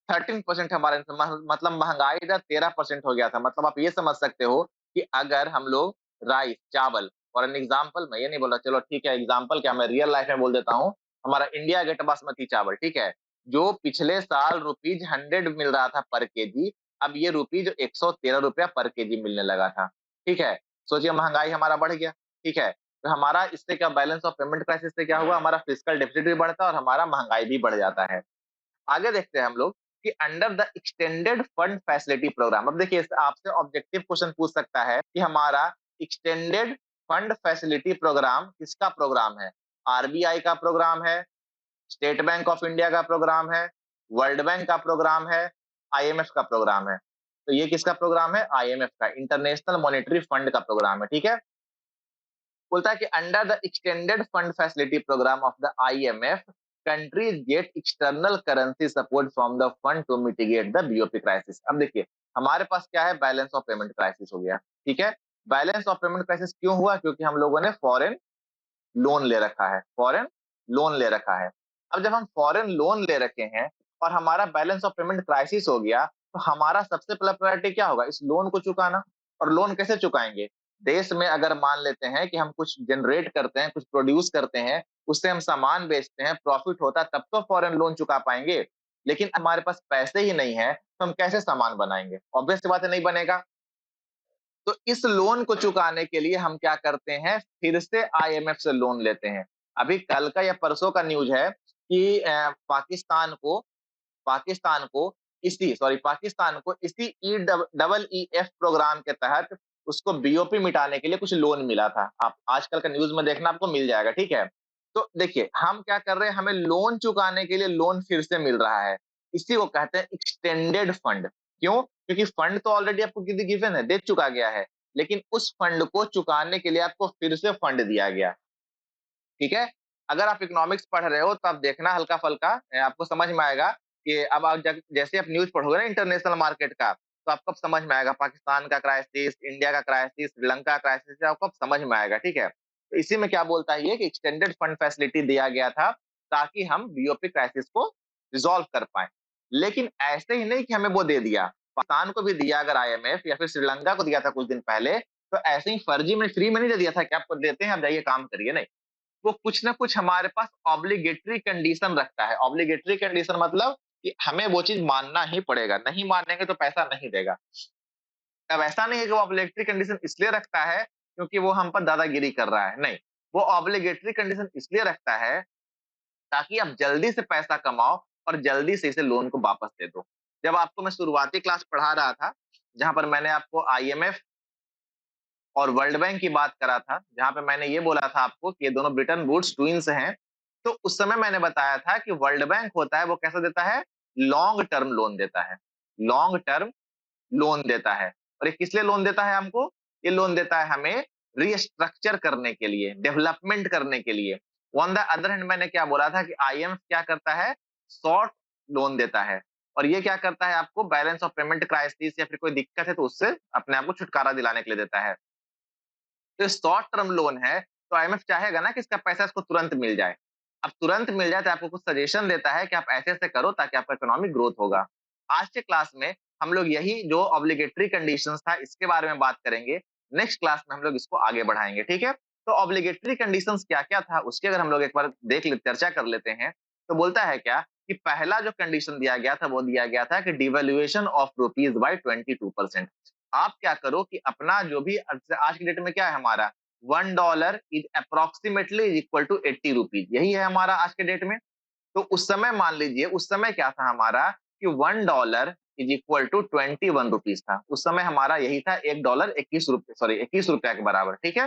13% हमारे मतलब महंगाई दर 13% हो गया था। मतलब आप ये समझ सकते हो कि अगर हम लोग राइस, चावल, फॉर एन एग्जांपल, मैं ये नहीं बोल रहा, चलो ठीक है एग्जांपल क्या, मैं रियल लाइफ में बोल देता हूँ, हमारा इंडिया गेट बासमती चावल, ठीक है, जो पिछले साल रुपीज 100 मिल रहा था पर केजी, अब ये रुपीज 113 रुपया पर केजी मिलने लगा था, ठीक है। सोचिए महंगाई हमारा बढ़ गया, ठीक है। तो हमारा इससे क्या, बैलेंस ऑफ पेमेंट क्राइसिस से क्या हुआ, हमारा फिजिकल डेफिसिट भी बढ़ता है और हमारा महंगाई भी बढ़ जाता है। आगे देखते हैं हम लोग कि under the extended fund facility programme, अब देखिए आपसे ऑब्जेक्टिव क्वेश्चन पूछ सकता है कि हमारा एक्सटेंडेड फंड फैसिलिटी प्रोग्राम किसका प्रोग्राम है? आरबीआई का प्रोग्राम है, स्टेट बैंक ऑफ इंडिया का प्रोग्राम है, वर्ल्ड बैंक का प्रोग्राम है, आईएमएफ का प्रोग्राम है। तो ये किसका प्रोग्राम है? आईएमएफ का, इंटरनेशनल मॉनेटरी फंड का प्रोग्राम है, ठीक है। बोलता है कि under the extended fund facility programme of the IMF, countries get external currency support from the fund to mitigate the BOP crisis. अब देखिए हमारे पास क्या है, बैलेंस ऑफ पेमेंट क्राइसिस हो गया, ठीक है। बैलेंस ऑफ पेमेंट क्राइसिस क्यों हुआ? क्योंकि हम लोगों ने फॉरेन लोन ले रखा है, फॉरेन लोन ले रखा है। अब जब हम फॉरेन लोन ले रखे हैं और हमारा बैलेंस ऑफ पेमेंट क्राइसिस हो गया, तो हमारा सबसे पहला प्रायोरिटी क्या होगा? इस लोन को चुकाना। और लोन कैसे चुकाएंगे? देश में अगर मान लेते हैं कि हम कुछ जनरेट करते हैं, कुछ प्रोड्यूस करते हैं, उससे हम सामान बेचते हैं, प्रॉफिट होता है, तब तो फॉरेन लोन चुका पाएंगे। लेकिन हमारे पास पैसे ही नहीं है, तो हम कैसे सामान बनाएंगे? ऑब्वियस सी बात है, नहीं बनेगा। तो इस लोन को चुकाने के लिए हम क्या करते हैं, फिर से आईएमएफ से लोन लेते हैं। अभी कल का या परसों का न्यूज है कि पाकिस्तान को इसी डबल ई एफ प्रोग्राम के तहत उसको बीओपी मिटाने के लिए कुछ लोन मिला था। आप आजकल का न्यूज में देखना, आपको मिल जाएगा, ठीक है। तो देखिए हम क्या कर रहे हैं, हमें लोन चुकाने के लिए लोन फिर से मिल रहा है। इसी को कहते हैं एक्सटेंडेड फंड। क्यों? क्योंकि फंड तो ऑलरेडी आपको गिवन है, दे चुका गया है, लेकिन उस फंड को चुकाने के लिए आपको फिर से फंड दिया गया, ठीक है। अगर आप इकोनॉमिक्स पढ़ रहे हो तो आप देखना हल्का फल्का, आपको समझ में आएगा कि अब आप जैसे आप न्यूज पढ़ोगे ना इंटरनेशनल मार्केट का, तो आपको अब समझ में आएगा पाकिस्तान का क्राइसिस, इंडिया का क्राइसिस, श्रीलंका का क्राइसिस, आपको अब समझ में आएगा, ठीक है। तो इसी में क्या बोलता है ये कि एक्सटेंडेड फंड फैसिलिटी दिया गया था ताकि हम बीओपी क्राइसिस को रिजॉल्व कर पाए। लेकिन ऐसे ही नहीं कि हमें वो दे दिया, पाकिस्तान को भी दिया अगर आईएमएफ, या फिर श्रीलंका को दिया था कुछ दिन पहले, तो ऐसे ही फर्जी में फ्री में नहीं दे दिया था कि आपको देते हैं आप जाइए काम करिए, नहीं। वो कुछ ना कुछ हमारे पास ऑब्लिगेटरी कंडीशन रखता है। ऑब्लिगेटरी कंडीशन मतलब कि हमें वो चीज मानना ही पड़ेगा, नहीं मानेंगे तो पैसा नहीं देगा। अब ऐसा नहीं है कि वो ऑब्लिगेटरी कंडीशन इसलिए रखता है क्योंकि वो हम पर दादागिरी कर रहा है, नहीं। वो ऑब्लिगेटरी कंडीशन इसलिए रखता है ताकि आप जल्दी से पैसा कमाओ और जल्दी से इसे लोन को वापस दे दो। जब आपको मैं शुरुआती क्लास पढ़ा रहा था, जहां पर मैंने आपको आईएमएफ और वर्ल्ड बैंक की बात करा था, जहाँ पे मैंने ये बोला था आपको कि ये दोनों ब्रिटेन वुड्स ट्विन्स हैं। तो उस समय मैंने बताया था कि वर्ल्ड बैंक होता है वो कैसा देता है, लॉन्ग टर्म लोन देता है, लॉन्ग टर्म लोन देता है। और ये किस लिए लोन देता है हमको? ये लोन देता है हमें रीस्ट्रक्चर करने के लिए, डेवलपमेंट करने के लिए। ऑन द अदर हैंड मैंने क्या बोला था कि आईएमएफ क्या करता है, शॉर्ट लोन देता है। और ये क्या करता है, आपको बैलेंस ऑफ पेमेंट क्राइसिस या फिर कोई दिक्कत है तो उससे अपने आप को छुटकारा दिलाने के लिए देता है। तो शॉर्ट टर्म लोन है, तो आईएमएफ चाहेगा ना कि इसका पैसा इसको तुरंत मिल जाए। अब तुरंत मिल जाए तो आपको कुछ सजेशन देता है कि आप ऐसे-ऐसे करो ताकि आपका इकोनॉमिक ग्रोथ होगा। आज के क्लास में हम लोग यही जो ऑब्लिगेटरी कंडीशंस था इसके बारे में बात करेंगे। नेक्स्ट क्लास में हम लोग इसको आगे बढ़ाएँगे, ठीक है? तो ऑब्लिगेटरी कंडीशंस क्या-क्या था उसकी अगर हम लोग एक बार चर्चा कर लेते हैं, तो बोलता है क्या कि पहला जो कंडीशन दिया गया था वो दिया गया था कि डिवैल्यूएशन ऑफ रुपीस बाय 22%। आप क्या करो कि अपना जो भी आज की डेट में क्या है हमारा, $1 is approximately is equal to 80 rupees, यही है हमारा आज के डेट में। तो उस समय मान लीजिए, उस समय क्या था हमारा कि $1 इज इक्वल टू 21 रुपीज था। उस समय हमारा यही था, $1 21 रुपये, सॉरी 21 रुपया के बराबर, ठीक है।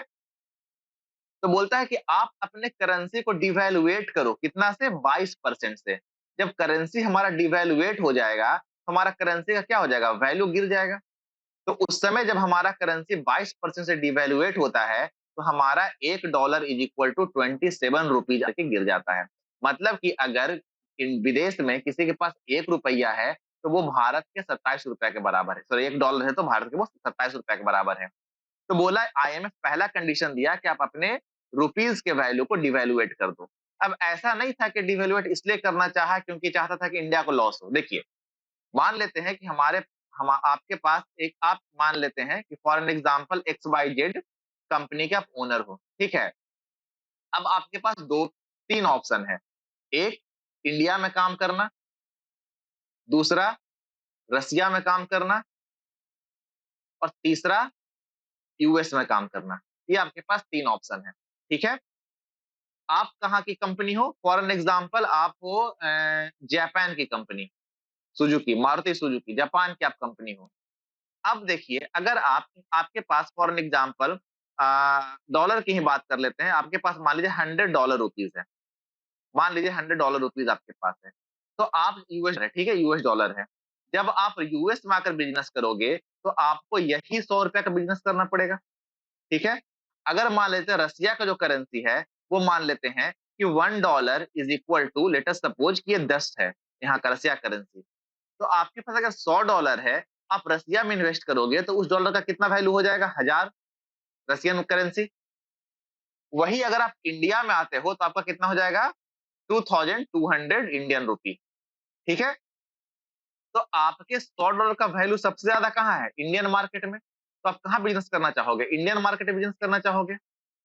तो बोलता है कि आप अपने करेंसी को डिवैल्यूएट करो, कितना से, 22% से। जब करेंसी हमारा डिवैल्यूएट हो जाएगा तो हमारा करेंसी का क्या हो जाएगा, वैल्यू गिर जाएगा। तो उस समय जब हमारा करेंसी 22% से डिवैल्यूएट होता है, तो हमारा $1 इज इक्वल टू 27 रुपीज आके गिर जाता है। मतलब कि अगर इन विदेश में किसी के पास 1 रुपया है, तो वो भारत के 27 रुपए के बराबर है। सॉरी, $1 है तो भारत के वो 27 रुपए के बराबर है। तो बोला आईएमएफ पहला कंडीशन दिया कि आप अपने रुपीज के वैल्यू को डिवैल्यूएट कर दो। अब ऐसा नहीं था कि डिवैल्यूएट इसलिए करना चाहा क्योंकि चाहता था कि इंडिया को लॉस हो। देखिए, मान लेते हैं कि हम आपके पास एक आप मान लेते हैं कि for an example X Y Z company के आप ओनर हो, ठीक है। अब आपके पास दो तीन ऑप्शन है, एक इंडिया में काम करना, दूसरा रसिया में काम करना और तीसरा यूएस में काम करना। ये आपके पास तीन ऑप्शन है, ठीक है। आप कहाँ की कंपनी हो, फॉर एन एग्जांपल आप हो जापान की company, Suzuki, Maruti Suzuki, Japan की आप कंपनी हो। अब देखिए, अगर आपके पास फॉर एन एग्जांपल डॉलर की ही बात कर लेते हैं, आपके पास मान लीजिए $100 है, मान लीजिए $100 आपके पास है, तो आप यूएस है, ठीक है, यूएस डॉलर है। जब आप यूएस में आकर बिजनेस करोगे, तो आपको यही ₹100 का बिजनेस करना पड़ेगा, ठीक है। अगर मान लेते हैं रसिया का जो करेंसी है, वो मान लेते हैं कि $1 is equal to, let us suppose कि ये 10 है, यहाँ का रसिया करेंसी। तो आपके पास अगर $100 है, आप रसिया में इन्वेस्ट करोगे, तो उस डॉलर का कितना वैल्यू हो जाएगा? 1000 रसियन करेंसी। वही अगर आप इंडिया में आते हो, तो आपका कितना हो जाएगा? 2200 इंडियन रूपी, ठीक है। तो आपके $100 का वैल्यू सबसे ज्यादा कहाँ है? इंडियन मार्केट में। तो आप कहाँ बिजनेस करना चाहोगे? इंडियन मार्केट में बिजनेस करना चाहोगे।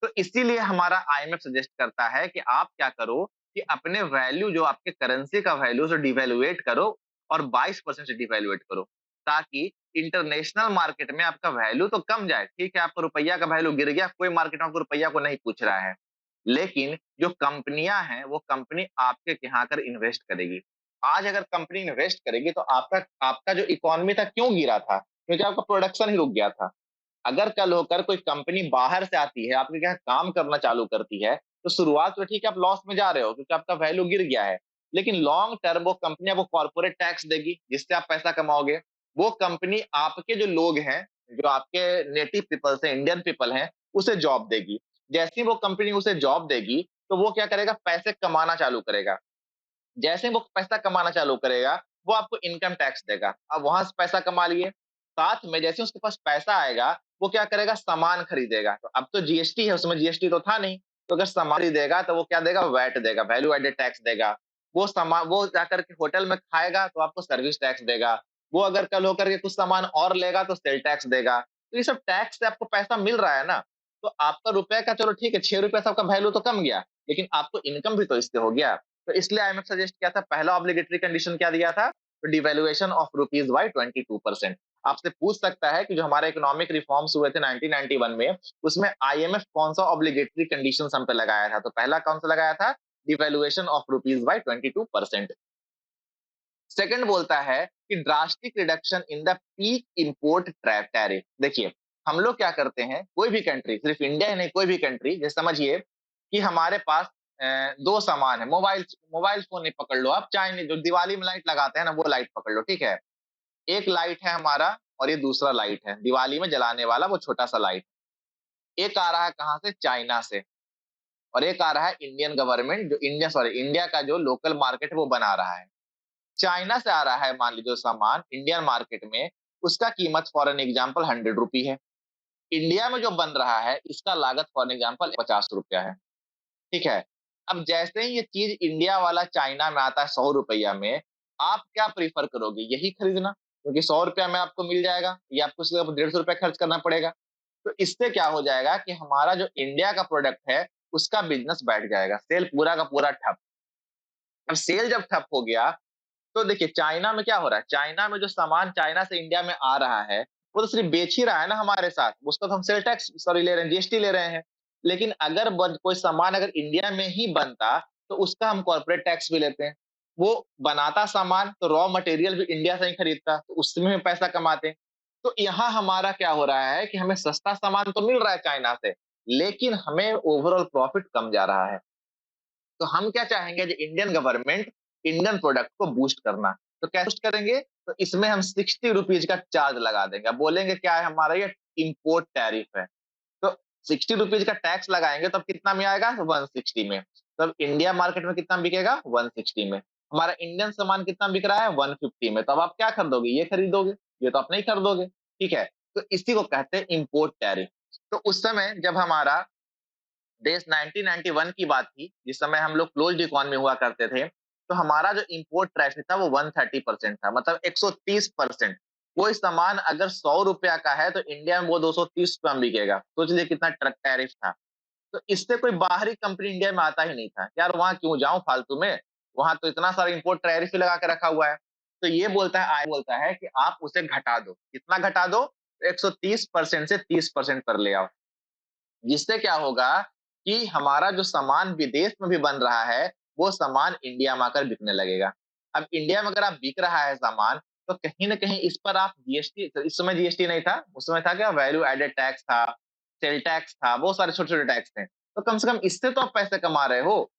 तो इसीलिए हमारा आईएमएफ सजेस्ट करता है कि आप क्या करो कि अपने वैल्यू, जो आपके करेंसी का वैल्यू, उसे डिवैल्यूएट करो और 22% से डिवैल्यूएट करो, ताकि इंटरनेशनल मार्केट में आपका वैल्यू तो कम जाए। ठीक है, आपका रुपया का वैल्यू गिर गया, कोई मार्केट में आपको रुपया को नहीं पूछ रहा है, लेकिन जो कंपनियां हैं, वो कंपनी आपके यहाँ आकर इन्वेस्ट करेगी। आज अगर कंपनी इन्वेस्ट करेगी, तो आपका आपका जो इकोनॉमी था क्यों गिरा था? क्योंकि आपका प्रोडक्शन ही रुक गया था। अगर कल होकर कोई कंपनी बाहर से आती है, आपके यहाँ काम करना चालू करती है, तो शुरुआत में ठीक है, आप लॉस में जा रहे हो क्योंकि आपका वैल्यू गिर गया है। लेकिन लॉन्ग टर्म वो कंपनी आपको कॉर्पोरेट टैक्स देगी, जिससे आप पैसा कमाओगे। वो कंपनी आपके जो लोग हैं, जो आपके नेटिव पीपल्स हैं, इंडियन पीपल हैं, उसे जॉब देगी। जैसे ही वो कंपनी उसे जॉब देगी, तो वो क्या करेगा? पैसे कमाना चालू करेगा। जैसे वो पैसा कमाना चालू करेगा, वो आपको इनकम टैक्स देगा। अब वहां से पैसा कमा लिए, साथ में जैसे उसके पास पैसा आएगा, वो क्या करेगा? सामान खरीदेगा। तो अब तो जीएसटी है, उसमें जीएसटी तो था नहीं। तो अगर सामान खरीदेगा, तो वो क्या देगा? वैट देगा, वैल्यू एडेड टैक्स देगा। वो जाकर के होटल में खाएगा, तो आपको सर्विस टैक्स देगा। वो अगर कल होकर के कुछ सामान और लेगा, तो सेल टैक्स देगा। तो ये सब टैक्स से आपको पैसा मिल रहा है ना। तो आपका रुपए का, चलो ठीक है, ₹6 से आपका वैल्यू तो कम गया, लेकिन आपको इनकम भी तो इससे हो गया। तो इसलिए आईएमएफ सजेस्ट किया था, पहला ऑब्लिगेटरी कंडीशन क्या दिया था? तो डिवैल्यूएशन ऑफ रुपीज बाय 22%। आपसे पूछ सकता है कि जो हमारे इकोनॉमिक रिफॉर्म्स हुए थे 1991 में, उसमें आईएमएफ कौन सा ऑब्लिगेटरी कंडीशन हम पे लगाया था? तो पहला कौन सा लगाया था? Devaluation of rupees by 22%। Second बोलता है कि drastic reduction in the peak import tariff. देखिए, हम लोग क्या करते हैं, कोई भी कंट्री, सिर्फ इंडिया ही नहीं, कोई भी कंट्री, जैसे समझिए कि हमारे पास दो सामान है, मोबाइल मोबाइल फोन नहीं, पकड़ लो आप, चाइनीज जो दिवाली में लाइट लगाते हैं ना, वो लाइट पकड़ लो, ठीक है। एक लाइट है हमारा, और ये दूसरा लाइट है दिवाली में जलाने वाला, वो छोटा सा लाइट। एक आ रहा है कहाँ से? चाइना से। और एक आ रहा है इंडियन गवर्नमेंट, जो इंडिया का जो लोकल मार्केट है, वो बना रहा है। चाइना से आ रहा है मान लीजिए सामान इंडियन मार्केट में, उसका कीमत फॉर एन एग्जांपल ₹100 है। इंडिया में जो बन रहा है, इसका लागत फॉर एन एग्जांपल ₹50 है, ठीक है। अब जैसे ही ये चीज इंडिया वाला चाइना में आता है ₹100 में, आप क्या प्रीफर करोगे? यही खरीदना, क्योंकि ₹100 में आपको मिल जाएगा, या आपको सिर्फ ₹150 खर्च करना पड़ेगा। तो इससे क्या हो जाएगा कि हमारा जो इंडिया का प्रोडक्ट है, उसका बिजनेस बैठ जाएगा, सेल पूरा का पूरा ठप। अब सेल जब ठप हो गया, तो देखिए चाइना में क्या हो रहा है, चाइना में जो सामान चाइना से इंडिया में आ रहा है, वो तो सिर्फ बेच ही रहा है ना हमारे साथ, उसका तो हम सेल टैक्स सॉरी ले रहे हैं, जीएसटी ले रहे हैं। लेकिन अगर कोई सामान अगर इंडिया में ही बनता, तो उसका हम कॉर्पोरेट टैक्स भी लेते हैं। वो बनाता सामान, तो रॉ मटेरियल भी इंडिया से ही खरीदता, तो उसमें हम पैसा कमाते हैं। तो यहाँ हमारा क्या हो रहा है कि हमें सस्ता सामान तो मिल रहा है चाइना से, लेकिन हमें ओवरऑल प्रॉफिट कम जा रहा है। तो हम क्या चाहेंगे, जो इंडियन गवर्नमेंट इंडियन प्रोडक्ट को बूस्ट करना। तो कैसे बूस्ट करेंगे? तो इसमें हम ₹60 का चार्ज लगा देंगे। अब बोलेंगे क्या है हमारा? ये इंपोर्ट टैरिफ है। तो ₹60 का टैक्स लगाएंगे, तब कितना में आएगा? 160 में। तब इंडिया मार्केट में कितना बिकेगा? 160 में। हमारा इंडियन सामान कितना बिक रहा है? 150 में। तब आप क्या खरीदोगे? ये खरीदोगे, ये तो आप नहीं खरीदोगे, ठीक है। तो इसी को कहते हैं इंपोर्ट टैरिफ। तो उस समय जब हमारा देश 1991 की बात थी, जिस समय हम लोग क्लोज्ड इकोनॉमी हुआ करते थे, तो हमारा जो इंपोर्ट टैरिफ था वो 130% था, मतलब 130%। कोई सामान अगर 100 रुपया का है तो इंडिया में वो 230 रुपया में बिकेगा। सोच लीजिए कितना टैरिफ था। तो इससे कोई बाहरी कंपनी इंडिया में आता ही नहीं था। यार वहाँ क्यों जाऊँ फालतू में? वहाँ तो इतना सारा इंपोर्ट टैरिफ ही लगा के रखा हुआ है। तो ये बोलता है कि आप उसे घटा दो। कितना घटा दो? 130% से 30% पर ले आओ। जिससे क्या होगा कि हमारा जो सामान विदेश में भी बन रहा है, वो सामान इंडिया में आकर बिकने लगेगा। अब इंडिया में अगर आप बिक रहा है सामान, तो कहीं न कहीं इस पर आप जीएसटी, इस समय जीएसटी नहीं था, उस समय था क्या, वैल्यू एडेड टैक्स था, सेल टैक्स था, बहुत सारे छोटे-छोटे टैक्स थे। तो कम से कम इससे तो आप पैसे कमा रहे हो।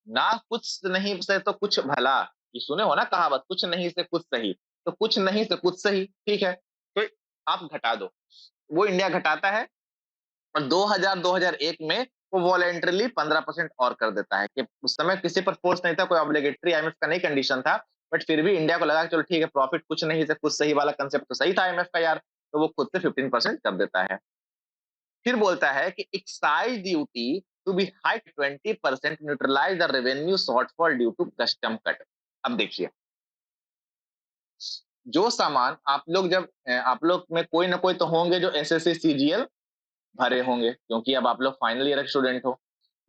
ना कुछ नहीं से तो कुछ भला, ये सुने हो ना कहावत, कुछ नहीं से कुछ सही। तो कुछ नहीं से कुछ सही, ठीक है। तो आप घटा दो। वो इंडिया घटाता है और 2000-2001 में वो वॉलंटरीली 15% और कर देता है कि उस समय किसी पर फोर्स नहीं था, कोई ऑब्लिगेटरी आईएमएफ का नहीं कंडीशन था, बट फिर भी इंडिया को लगा कि चलो ठीक है, प्रॉफिट कुछ नहीं से कुछ सही वाला कंसेप्ट तो सही था आईएमएफ का यार, तो वो खुद से 15% कर देता है। फिर बोलता है कि excise duty to be hike 20% neutralise the revenue shortfall due to custom cut. अब देखिए, जो सामान आप लोग जब आप लोग में कोई ना कोई तो होंगे जो एसएससी सीजीएल भरे होंगे, क्योंकि अब आप लोग फाइनल ईयर के स्टूडेंट हो,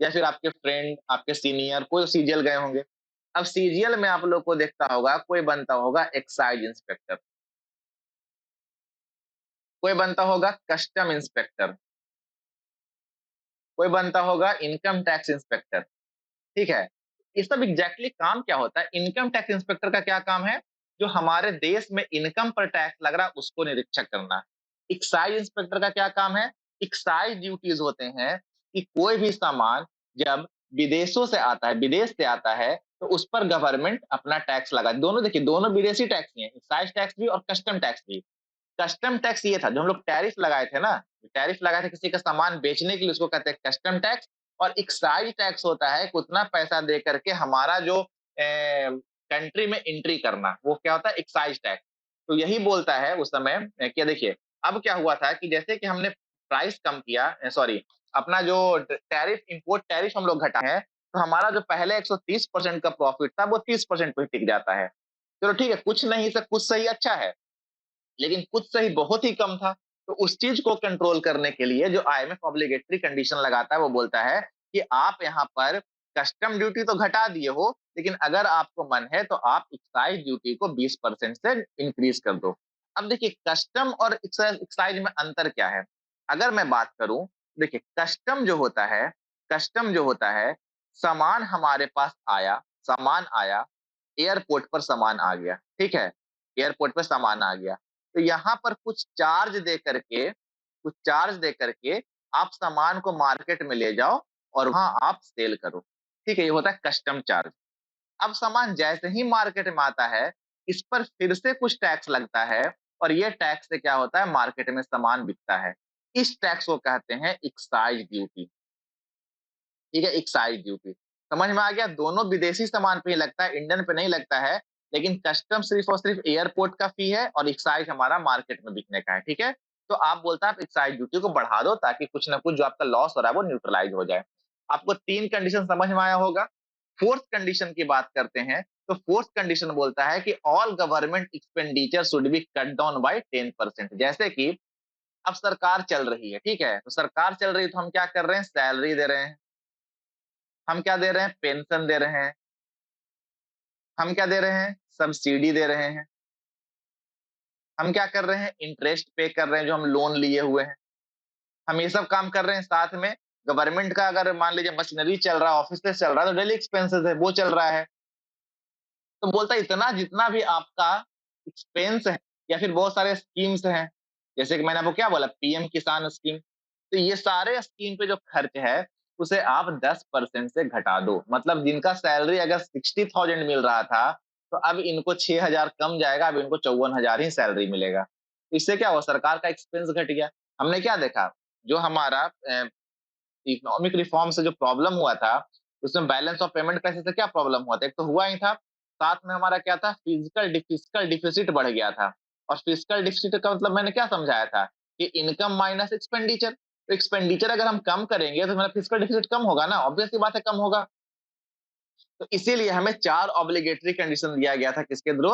या फिर आपके फ्रेंड, आपके सीनियर कोई सीजीएल गए होंगे। अब सीजीएल में आप लोग को देखता होगा, कोई बनता होगा एक्साइज इंस्पेक्टर, कोई बनता होगा कस्टम इंस्पेक्टर, कोई बनता होगा इनकम टैक्स इंस्पेक्टर, ठीक है। ये सब एग्जैक्टली काम क्या होता है? इनकम टैक्स इंस्पेक्टर का क्या काम है? जो हमारे देश में इनकम पर टैक्स लग रहा है उसको निरीक्षक करना। एक्साइज इंस्पेक्टर का क्या काम है? एक्साइज ड्यूटीज होते हैं कि कोई भी सामान जब विदेशों से आता है, विदेश से आता है, तो उस पर गवर्नमेंट अपना टैक्स लगा, दोनों देखिए, दोनों विदेशी टैक्स ही हैं, एक्साइज टैक्स भी और कस्टम टैक्स भी। कस्टम टैक्स ये था जो हम लोग टैरिफ लगाए थे ना, टैरिफ लगाए थे किसी का सामान बेचने के लिए, उसको कहते हैं कस्टम टैक्स। और एक्साइज टैक्स होता है कि उतना पैसा दे करके हमारा जो कंट्री में एंट्री करना, वो क्या होता है? Excise tax. तो यही बोलता है उस समय कि देखिए, अब क्या हुआ था कि जैसे कि हमने प्राइस कम किया, सॉरी, अपना जो टैरिफ, इंपोर्ट टैरिफ हम लोग घटा है, तो हमारा जो पहले 130% का प्रॉफिट था वो 30% पे टिक जाता है। चलो ठीक है, कुछ नहीं से कुछ सही अच्छा है, लेकिन कुछ सही बहुत ही कम था। तो उस चीज को कंट्रोल करने के लिए जो आईएमएफ ऑब्लिगेटरी कंडीशन लगाता है, वो बोलता है कि आप यहाँ पर कस्टम ड्यूटी तो घटा दिए हो, लेकिन अगर आपको मन है तो आप एक्साइज ड्यूटी को 20% से इंक्रीज कर दो। अब देखिए, कस्टम और एक्साइज में अंतर क्या है? अगर मैं बात करूं, देखिए, कस्टम जो होता है, सामान हमारे पास आया, सामान आया, एयरपोर्ट पर सामान आ गया, ठीक है, एयरपोर्ट पर सामान आ गया, तो यहाँ पर कुछ चार्ज दे करके आप सामान को मार्केट में ले जाओ और वहां आप सेल करो, ठीक है, ये होता है कस्टम चार्ज। अब सामान जैसे ही मार्केट में आता है, इस पर फिर से कुछ टैक्स लगता है, और ये टैक्स से क्या होता है? मार्केट में सामान बिकता है। इस टैक्स को कहते हैं एक्साइज ड्यूटी, ठीक है, एक्साइज ड्यूटी। समझ में आ गया? दोनों विदेशी सामान पे ही लगता है, इंडियन पे नहीं लगता है। लेकिन कस्टम सिर्फ और सिर्फ एयरपोर्ट का फी है और एक्साइज हमारा मार्केट में बिकने का है, ठीक है। तो आप बोलता है आप एक्साइज ड्यूटी को बढ़ा दो ताकि कुछ ना कुछ जो आपका लॉस हो रहा है वो न्यूट्रलाइज हो जाए। आपको तीन कंडीशन समझ में आया होगा। फोर्थ कंडीशन की बात करते हैं, तो फोर्थ कंडीशन बोलता है कि all government expenditure should be cut down by 10%। जैसे कि अब सरकार चल रही है, ठीक है, तो सरकार चल रही है तो हम क्या कर रहे हैं? सैलरी दे रहे हैं। हम क्या दे रहे हैं? पेंशन दे रहे हैं। हम क्या दे रहे हैं? सब्सिडी दे रहे हैं। हम क्या कर रहे हैं? इंटरेस्ट पे कर रहे हैं जो हम लोन लिए हुए हैं। हम ये सब काम कर रहे हैं, साथ में गवर्नमेंट का अगर मान लीजिए मशीनरी चल रहा है, ऑफिस चल रहा है, तो डेली एक्सपेंसेस है वो चल रहा है। तो बोलता है इतना जितना भी आपका एक्सपेंस है, या फिर बहुत सारे स्कीम्स हैं, जैसे कि मैंने आपको क्या बोला, पीएम किसान स्कीम, तो ये सारे स्कीम पे जो खर्च है उसे आप 10% से घटा दो। मतलब जिनका सैलरी अगर 60,000 मिल रहा था, तो अब इनको 6,000 कम जाएगा, अब इनको 54,000 ही सैलरी मिलेगा। तो इससे क्या हुआ? सरकार का एक्सपेंस घट गया। हमने क्या देखा? जो हमारा इकोनॉमिक रिफॉर्म से जो प्रॉब्लम हुआ था, उसमें बैलेंस ऑफ पेमेंट क्राइसिस से क्या प्रॉब्लम हुआ था? एक तो हुआ ही था, साथ में हमारा क्या था? फिजिकल डिफिसिट बढ़ गया था। और फिजिकल डिफिसिट का मतलब मैंने क्या समझाया था कि इनकम माइनस एक्सपेंडिचर। तो एक्सपेंडिचर अगर हम कम करेंगे तो हमारा फिजिकल डिफिसिट कम होगा ना, ऑब्वियस सी बात है, कम होगा। तो इसीलिए हमें 4 ऑब्लिगेटरी कंडीशन दिया गया था किसके थ्रू?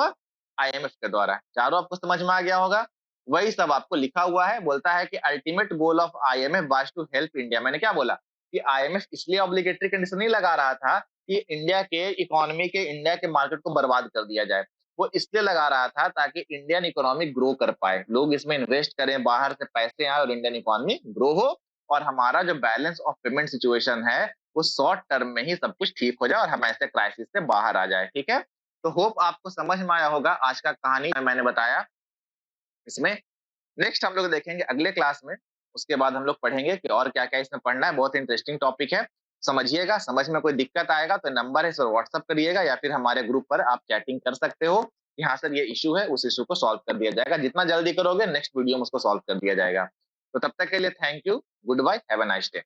आईएमएफ के द्वारा। चारों आपको समझ में आ गया होगा? वही सब आपको लिखा हुआ है, बोलता है कि ultimate goal of IMF was to help India. मैंने क्या बोला? कि आईएमएफ इसलिए ऑब्लिगेटरी कंडीशन नहीं लगा रहा था कि इंडिया के इकोनॉमी के, इंडिया के मार्केट को बर्बाद कर दिया जाए। वो इसलिए लगा रहा था ताकि इंडियन इकोनॉमी ग्रो कर पाए, लोग इसमें इन्वेस्ट करें, बाहर से पैसे आए और इंडियन इकोनॉमी ग्रो हो, और हमारा जो बैलेंस ऑफ पेमेंट सिचुएशन है वो शॉर्ट टर्म में ही सब कुछ ठीक हो जाए और हम ऐसे क्राइसिस से बाहर आ जाए। ठीक है? तो होप आपको समझ में आया होगा आज का कहानी मैंने बताया इसमें। नेक्स्ट हम लोग देखेंगे अगले क्लास में, उसके बाद हम लोग पढ़ेंगे कि और क्या-क्या इसमें पढ़ना है। बहुत इंटरेस्टिंग टॉपिक है, समझिएगा। समझ में कोई दिक्कत आएगा तो नंबर है, इस पर व्हाट्सएप करिएगा या फिर हमारे ग्रुप पर आप चैटिंग कर सकते हो कि हाँ सर ये इश्यू है, उस इश्यू को सॉल्व कर दिया जाएगा। जितना जल्दी करोगे नेक्स्ट वीडियो में उसको सॉल्व कर दिया जाएगा। तो तब तक के लिए thank you, good bye, have a nice day.